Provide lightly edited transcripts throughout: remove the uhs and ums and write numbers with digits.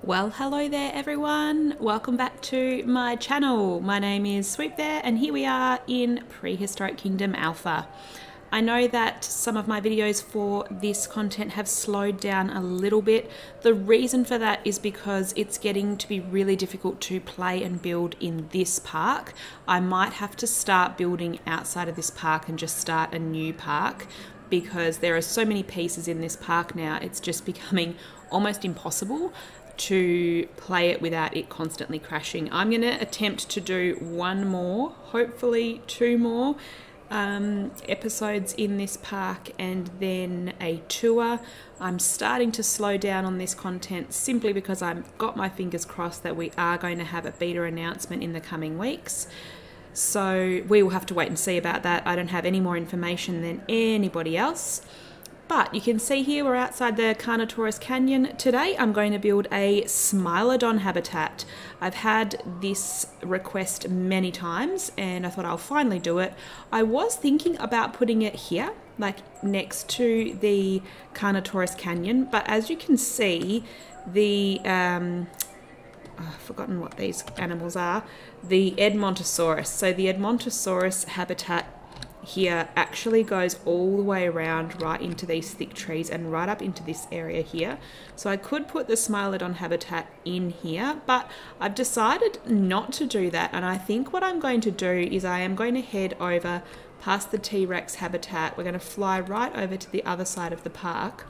Well, hello there everyone. Welcome back to my channel. My name is Swoop there, and here we are in Prehistoric Kingdom Alpha. I know that some of my videos for this content have slowed down a little bit. The reason for that is because it's getting to be really difficult to play and build in this park. I might have to start building outside of this park and just start a new park, because there are so many pieces in this park now. It's just becoming almost impossible to play it without it constantly crashing. I'm going to attempt to do one more, hopefully two more episodes in this park, and then a tour. I'm starting to slow down on this content simply because I've got my fingers crossed that we are going to have a beta announcement in the coming weeks. So we will have to wait and see about that. I don't have any more information than anybody else. But you can see here we're outside the Carnotaurus Canyon. Today I'm going to build a Smilodon Habitat. I've had this request many times and I thought I'll finally do it. I was thinking about putting it here, like next to the Carnotaurus Canyon, but as you can see, the I've forgotten what these animals are, the Edmontosaurus. So the Edmontosaurus habitat here actually goes all the way around right into these thick trees and right up into this area here. So I could put the Smilodon habitat in here, but I've decided not to do that. And I think what I'm going to do is I am going to head over past the T-Rex habitat. We're going to fly right over to the other side of the park.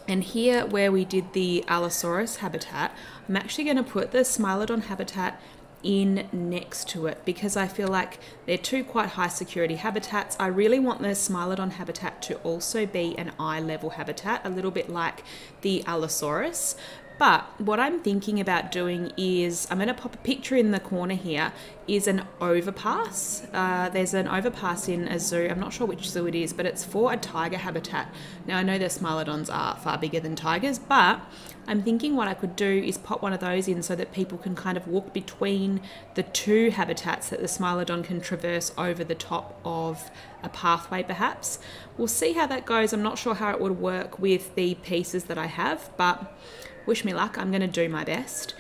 And here where we did the Allosaurus habitat, I'm actually going to put the Smilodon habitat in next to it, because I feel like they're two quite high security habitats. I really want the Smilodon habitat to also be an eye level habitat, a little bit like the Allosaurus. But what I'm thinking about doing is, I'm going to pop a picture in the corner here, is an overpass. There's an overpass in a zoo. I'm not sure which zoo it is, but it's for a tiger habitat. Now I know the Smilodons are far bigger than tigers, but I'm thinking what I could do is pop one of those in so that people can kind of walk between the two habitats, that the Smilodon can traverse over the top of a pathway perhaps. We'll see how that goes. I'm not sure how it would work with the pieces that I have, but wish me luck. I'm going to do my best.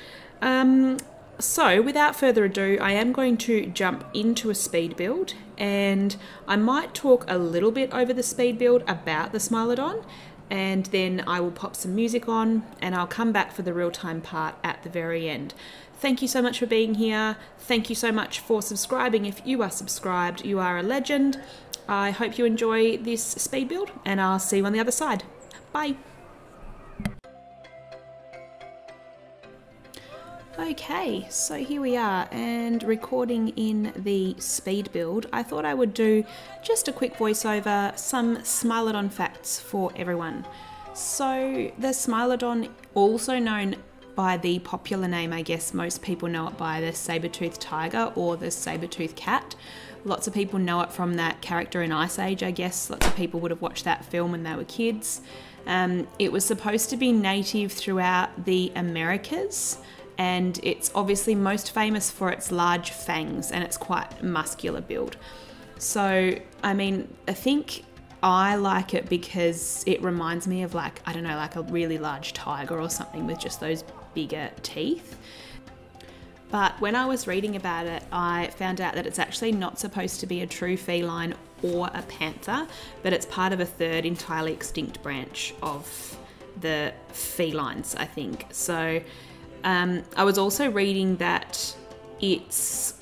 So without further ado, I am going to jump into a speed build, and I might talk a little bit over the speed build about the Smilodon, and then I will pop some music on and I'll come back for the real-time part at the very end. Thank you so much for being here. Thank you so much for subscribing. If you are subscribed, you are a legend. I hope you enjoy this speed build, and I'll see you on the other side. Bye. Okay, so here we are, and recording in the speed build. I thought I would do just a quick voiceover, some Smilodon facts for everyone. So the Smilodon, also known by the popular name, I guess most people know it by, the saber-toothed tiger or the saber-toothed cat. Lots of people know it from that character in Ice Age, I guess. Lots of people would have watched that film when they were kids. It was supposed to be native throughout the Americas, and it's obviously most famous for its large fangs and its quite muscular build. So, I mean, I think I like it because it reminds me of, like, I don't know, like a really large tiger or something with just those bigger teeth. But when I was reading about it, I found out that it's actually not supposed to be a true feline or a panther, but it's part of a third entirely extinct branch of the felines, I think. So I was also reading that its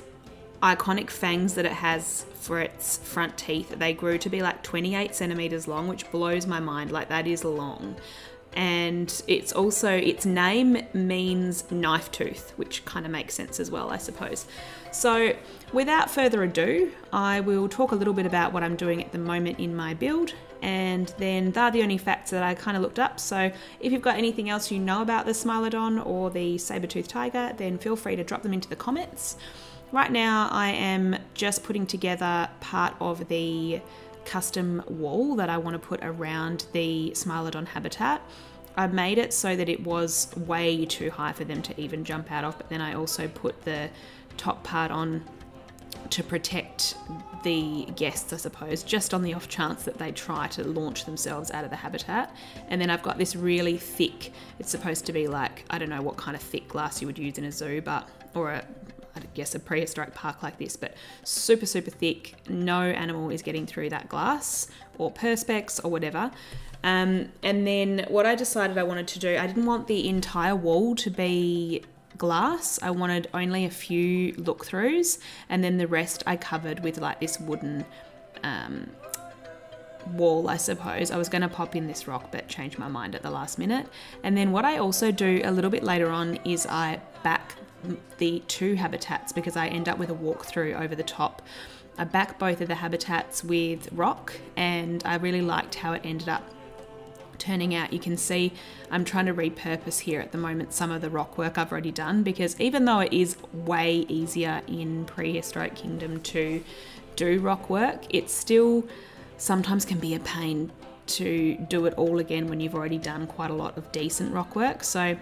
iconic fangs that it has for its front teeth, they grew to be like 28 centimeters long, which blows my mind. Like, that is long. And it's also, its name means knife tooth, which kind of makes sense as well, I suppose. So without further ado, I will talk a little bit about what I'm doing at the moment in my build, and then they're the only facts that I kind of looked up. So if you've got anything else you know about the Smilodon or the saber-toothed tiger, then feel free to drop them into the comments. Right now I am just putting together part of the custom wall that I want to put around the Smilodon habitat. I made it so that it was way too high for them to even jump out of, but then I also put the top part on to protect the guests, I suppose, just on the off chance that they try to launch themselves out of the habitat. And then I've got this really thick, it's supposed to be like, I don't know what kind of thick glass you would use in a zoo, but, or I guess a prehistoric park like this, but super, super thick. No animal is getting through that glass or perspex or whatever. And then what I decided I wanted to do, I didn't want the entire wall to be glass. I wanted only a few look throughs, and then the rest I covered with like this wooden wall, I suppose. I was going to pop in this rock but changed my mind at the last minute. And then what I also do a little bit later on is I back the two habitats, because I end up with a walkthrough over the top. I back both of the habitats with rock, and I really liked how it ended up turning out. You can see I'm trying to repurpose here at the moment some of the rock work I've already done, because even though it is way easier in Prehistoric Kingdom to do rock work, it still sometimes can be a pain to do it all again when you've already done quite a lot of decent rock work. So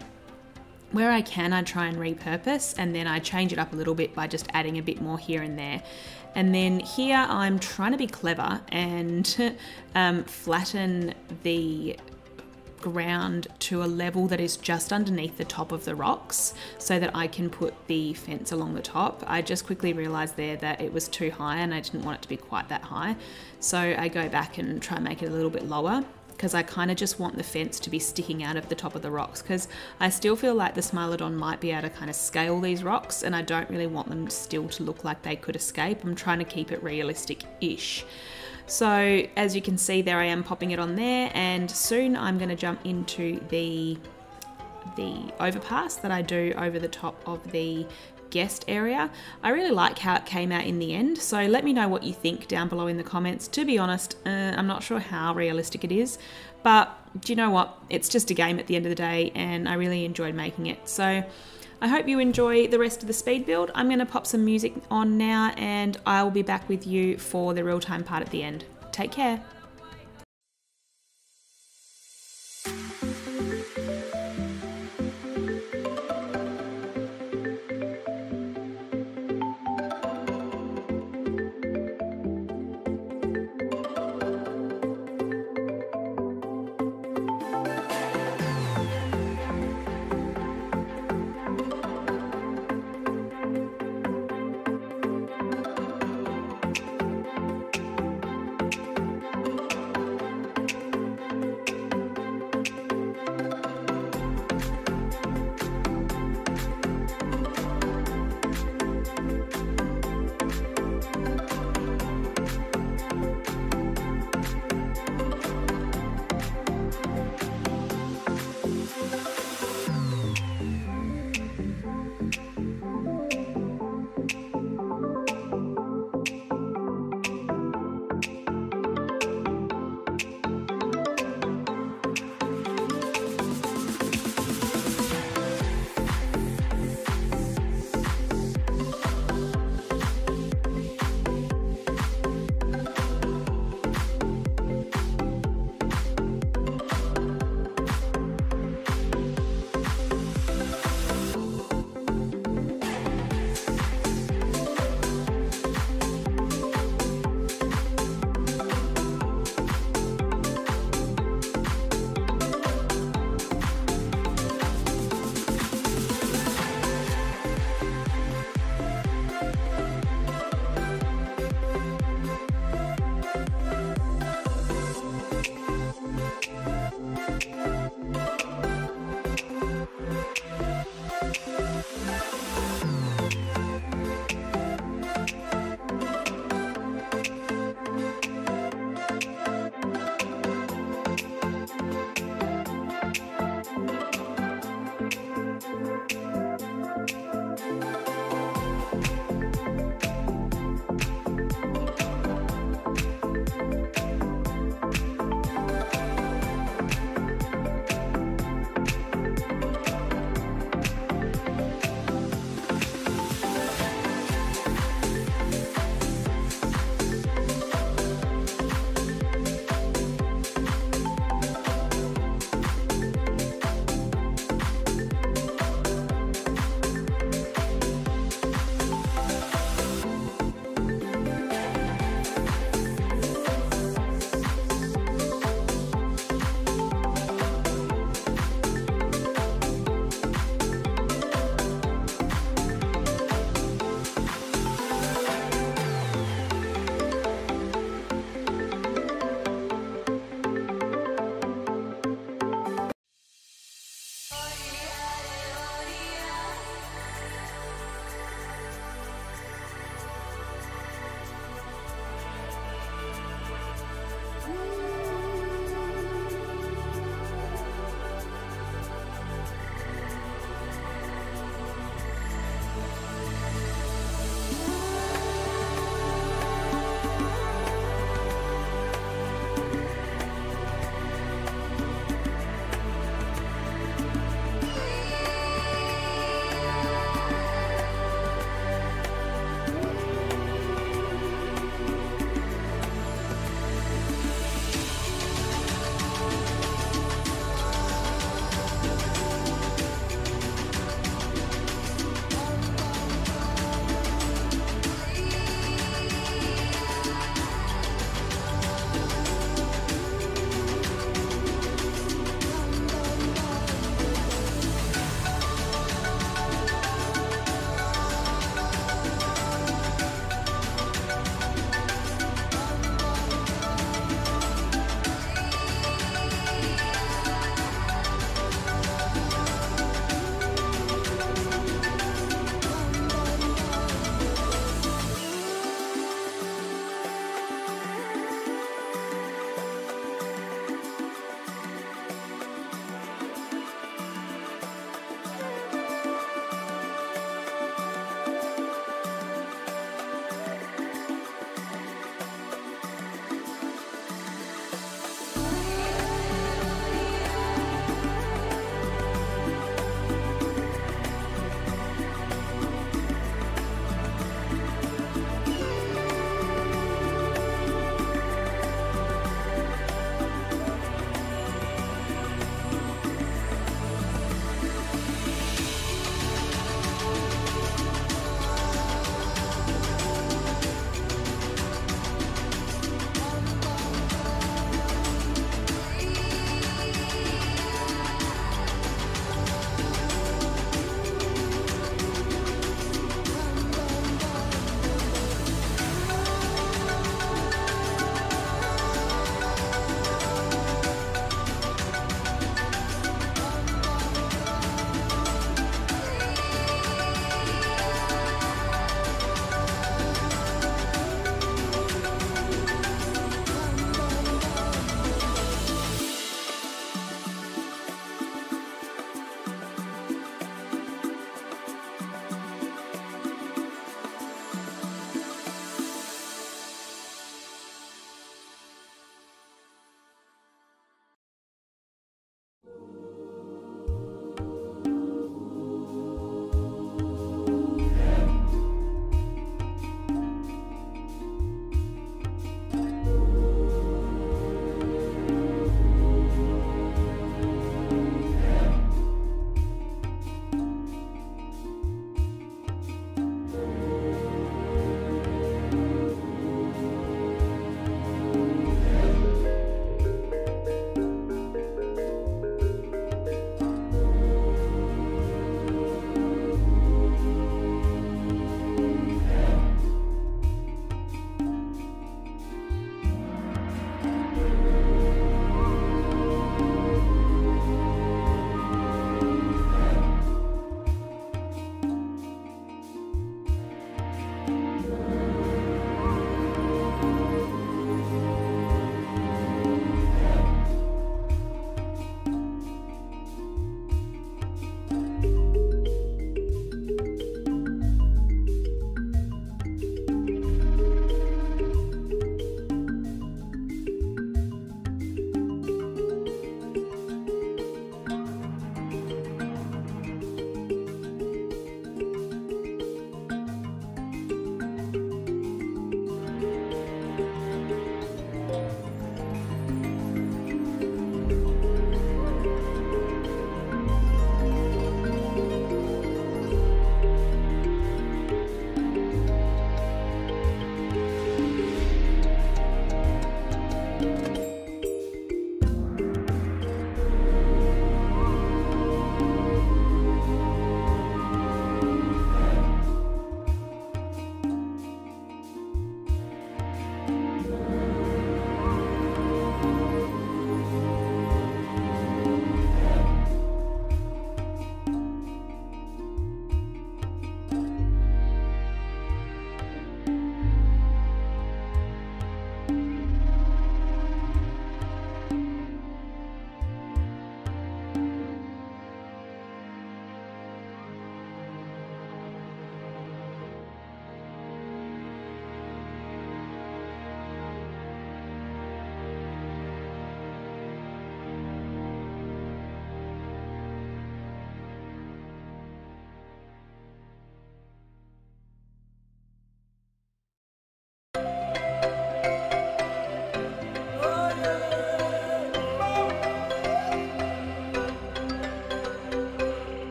where I can, I try and repurpose, and then I change it up a little bit by just adding a bit more here and there. And then here I'm trying to be clever and flatten the ground to a level that is just underneath the top of the rocks so that I can put the fence along the top. I just quickly realized there that it was too high and I didn't want it to be quite that high. So I go back and try and make it a little bit lower, because I kind of just want the fence to be sticking out of the top of the rocks, because I still feel like the Smilodon might be able to kind of scale these rocks, and I don't really want them still to look like they could escape. I'm trying to keep it realistic-ish. So as you can see there, I am popping it on there, and soon I'm going to jump into the overpass that I do over the top of the guest area. I really like how it came out in the end, so let me know what you think down below in the comments. To be honest, I'm not sure how realistic it is, but do you know what? It's just a game at the end of the day, and I really enjoyed making it. So I hope you enjoy the rest of the speed build. I'm going to pop some music on now, and I will be back with you for the real-time part at the end. Take care.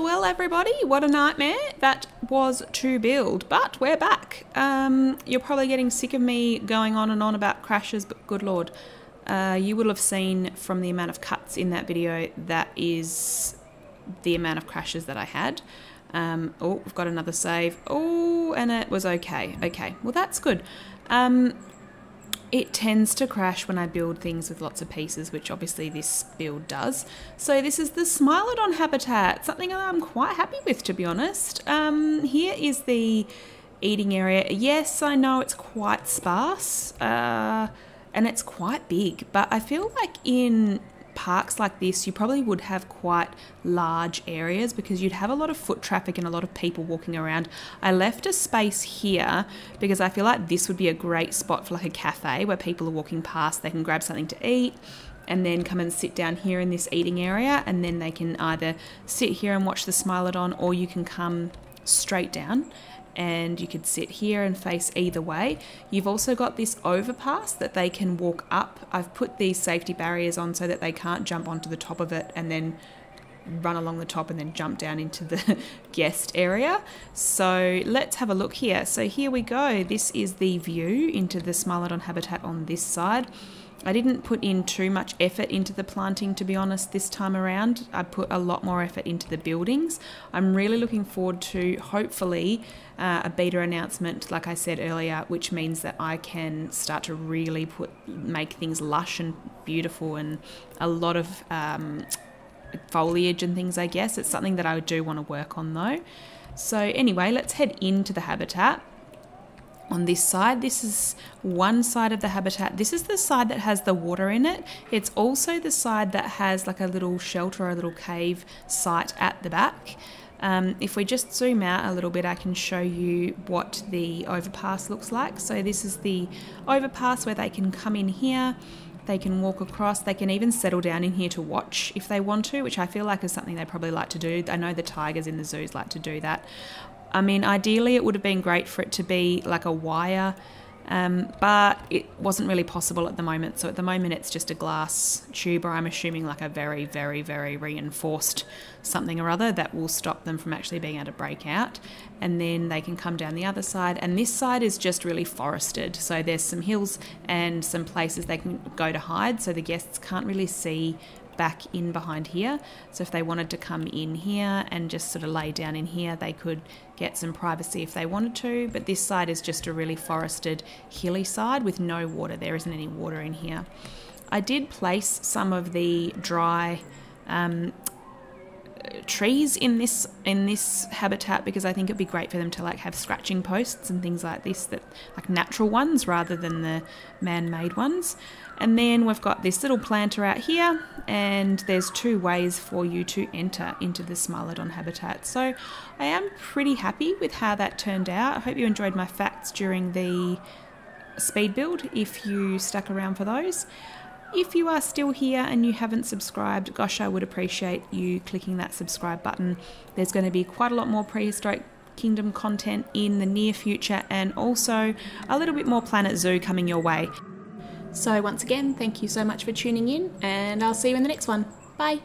Well, everybody, what a nightmare that was to build, but we're back. You're probably getting sick of me going on and on about crashes, but good Lord, you will have seen from the amount of cuts in that video, that is the amount of crashes that I had. Oh, we've got another save. Oh, and it was okay. Okay, well, that's good. It tends to crash when I build things with lots of pieces, which obviously this build does. So this is the Smilodon Habitat, something that I'm quite happy with, to be honest. Here is the eating area. Yes, I know it's quite sparse and it's quite big, but I feel like in parks like this, you probably would have quite large areas because you'd have a lot of foot traffic and a lot of people walking around. I left a space here because I feel like this would be a great spot for like a cafe where people are walking past, they can grab something to eat and then come and sit down here in this eating area, and then they can either sit here and watch the Smilodon, or you can come straight down and you could sit here and face either way. You've also got this overpass that they can walk up. I've put these safety barriers on so that they can't jump onto the top of it and then run along the top and then jump down into the guest area. So let's have a look here. So here we go. This is the view into the Smilodon Habitat on this side. I didn't put in too much effort into the planting, to be honest, this time around. I put a lot more effort into the buildings. I'm really looking forward to, hopefully, a beta announcement, like I said earlier, which means that I can start to really make things lush and beautiful, and a lot of foliage and things, I guess. It's something that I do want to work on though. So anyway, let's head into the habitat. On this side, this is one side of the habitat. This is the side that has the water in it. It's also the side that has like a little shelter or a little cave site at the back. If we just zoom out a little bit, I can show you what the overpass looks like. So this is the overpass where they can come in here, they can walk across, they can even settle down in here to watch if they want to, which I feel like is something they probably like to do. I know the tigers in the zoos like to do that. I mean, ideally it would have been great for it to be like a wire, but it wasn't really possible at the moment. So at the moment it's just a glass tube, or I'm assuming like a very, very, very reinforced something or other that will stop them from actually being able to break out. And then they can come down the other side, and this side is just really forested. So there's some hills and some places they can go to hide, so the guests can't really see back in behind here. So if they wanted to come in here and just sort of lay down in here, they could get some privacy if they wanted to. But this side is just a really forested, hilly side with no water. There isn't any water in here. I did place some of the dry trees in this habitat because I think it'd be great for them to like have scratching posts and things like this, that like natural ones rather than the man-made ones. And then we've got this little planter out here, and there's two ways for you to enter into the Smilodon Habitat. So I am pretty happy with how that turned out. I hope you enjoyed my facts during the speed build, if you stuck around for those. If you are still here and you haven't subscribed, gosh, I would appreciate you clicking that subscribe button. There's going to be quite a lot more Prehistoric Kingdom content in the near future, and also a little bit more Planet Zoo coming your way. So once again, thank you so much for tuning in, and I'll see you in the next one. Bye.